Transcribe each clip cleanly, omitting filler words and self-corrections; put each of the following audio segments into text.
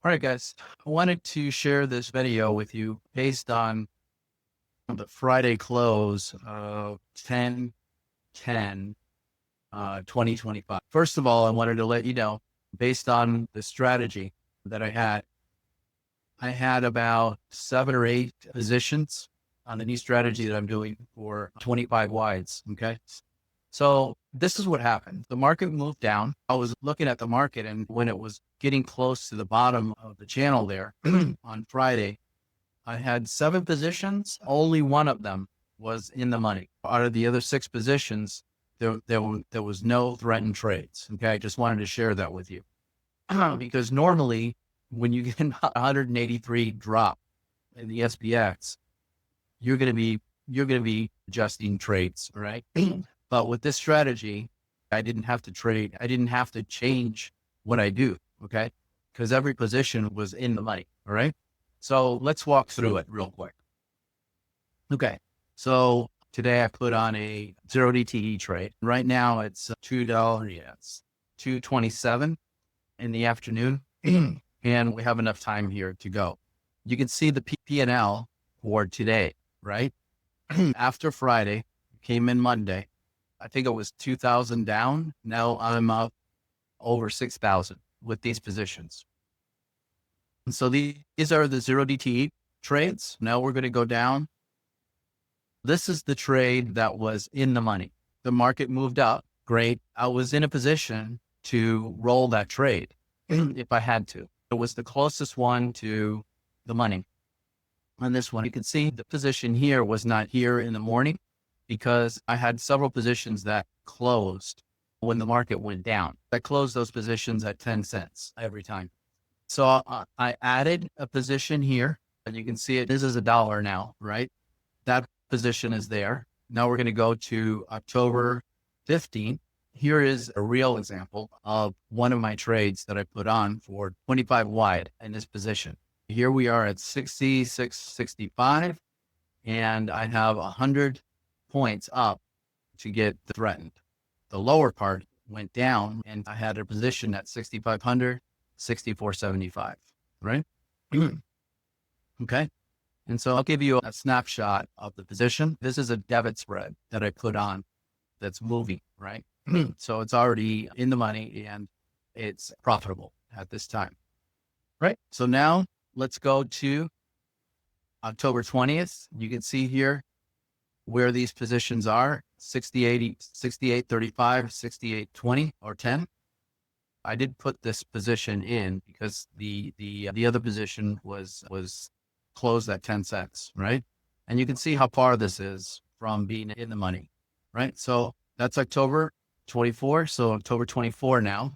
All right, guys, I wanted to share this video with you based on the Friday close of 10 2025. First of all, I wanted to let you know, based on the strategy that I had about 7 or 8 positions on the new strategy that I'm doing for 25 wides. Okay. So this is what happened. The market moved down. I was looking at the market, and when it was getting close to the bottom of the channel there on Friday, I had 7 positions. Only one of them was in the money. Out of the other 6 positions, there was no threatened trades. Okay. I just wanted to share that with you because normally when you get 183 drop in the SPX, you're going to be adjusting trades. All right. But with this strategy, I didn't have to trade. I didn't have to change what I do. Okay. Because every position was in the money. All right. So let's walk through it real quick. Okay. So today I put on a 0 DTE trade. Right now it's $2. Yeah, it's 227 in the afternoon. And we have enough time here to go. You can see the P&L for today, right? After Friday, came in Monday. I think it was 2,000 down. Now I'm up over 6,000 with these positions. And so these are the 0 DTE trades. Now we're going to go down. This is the trade that was in the money. The market moved up. Great. I was in a position to roll that trade if I had to. It was the closest one to the money. On this one, you can see the position here was not here in the morning because I had several positions that closed when the market went down. I closed those positions at 10 cents every time. So I added a position here, and you can see it. This is $1 now, right? That position is there. Now we're going to go to October 15th. Here is a real example of one of my trades that I put on for 25 wide in this position. Here we are at 66.65, and I have 100 points up to get threatened. The lower part went down, and I had a position at 6,500, 64.75, right? Okay. And so I'll give you a snapshot of the position. This is a debit spread that I put on that's moving, right? So it's already in the money and it's profitable at this time, right? So now let's go to October 20th. You can see here where these positions are: 68, 68.35, 68.20 or 10. I did put this position in because the other position was closed at 10 cents, right? And you can see how far this is from being in the money, right? So that's October 24. So October 24 now,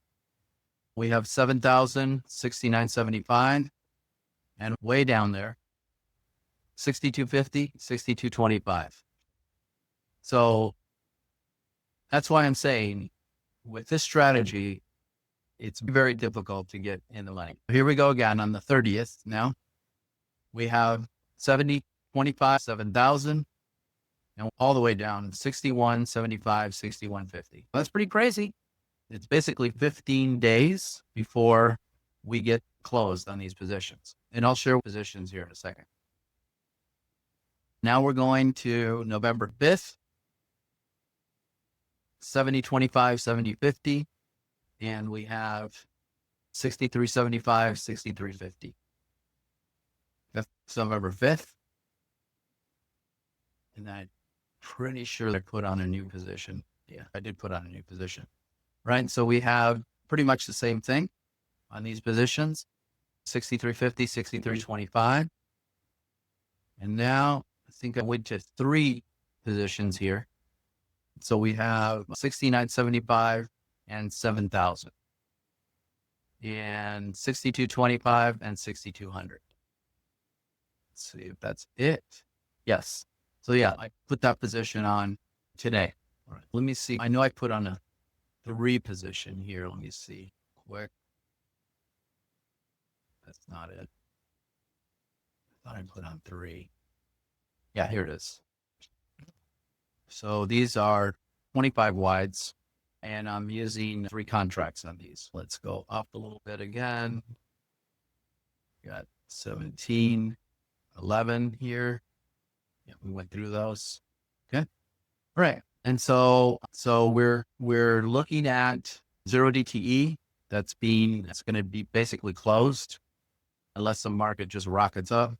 we have 7,069.75, and way down there, 62.50, 62.25. So that's why I'm saying with this strategy, it's very difficult to get in the money. Here we go again on the 30th. Now we have 70, 25, 7,000, and all the way down 61, 75, 61.50. That's pretty crazy. It's basically 15 days before we get closed on these positions. And I'll share positions here in a second. Now we're going to November 5th, 70, 25, 70, 50. And we have 63.75, 63.50. That's November 5th. And I'm pretty sure I put on a new position. Yeah, I did put on a new position, right? So we have pretty much the same thing on these positions: 63.50, 63.25. And now I think I went to 3 positions here. So we have 69.75 and 7,000, and 62.25 and 6,200. Let's see if that's it. Yes. So yeah, I put that position on today. All right. Let me see. I know I put on a 3 position here. Let me see quick. That's not it. I thought I put on 3. Yeah, here it is. So these are 25 wides, and I'm using 3 contracts on these. Let's go up a little bit again. got 17, 11 here. Yeah, we went through those. Okay. All right. And so we're looking at 0 DTE that's going to be basically closed unless the market just rockets up.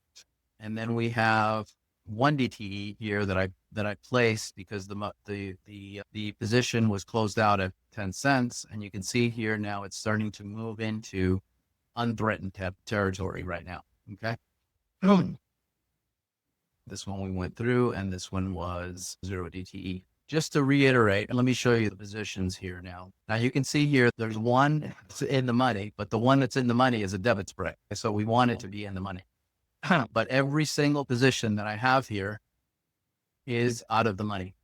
And then we have 1 DTE here that I placed because the position was closed out at 10 cents, and you can see here now it's starting to move into unthreatened territory right now. Okay. This one we went through, and this one was 0 DTE. Just to reiterate, and let me show you the positions here now. Now you can see here, there's one that's in the money, but the one that's in the money is a debit spread. So we want it to be in the money. But every single position that I have here is out of the money.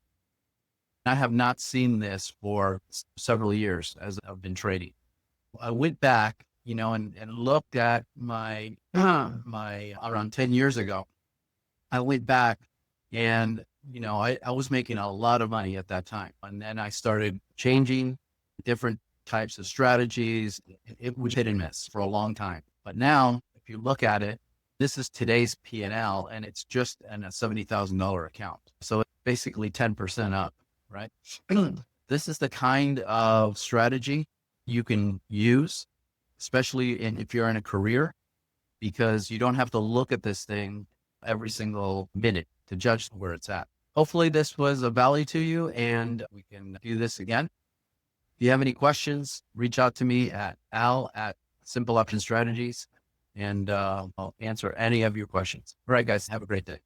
I have not seen this for several years as I've been trading. I went back, and looked at my around 10 years ago. I went back and, I was making a lot of money at that time. And then I started changing different types of strategies. It was hit and miss for a long time. But now, if you look at it, this is today's P&L, and it's just in a $70,000 account. So it's basically 10% up, right? This is the kind of strategy you can use, especially if you're in a career, because you don't have to look at this thing every single minute to judge where it's at. Hopefully this was of value to you, and we can do this again. If you have any questions, reach out to me at Al@Simple Option Strategies, and I'll answer any of your questions. All right, guys, have a great day.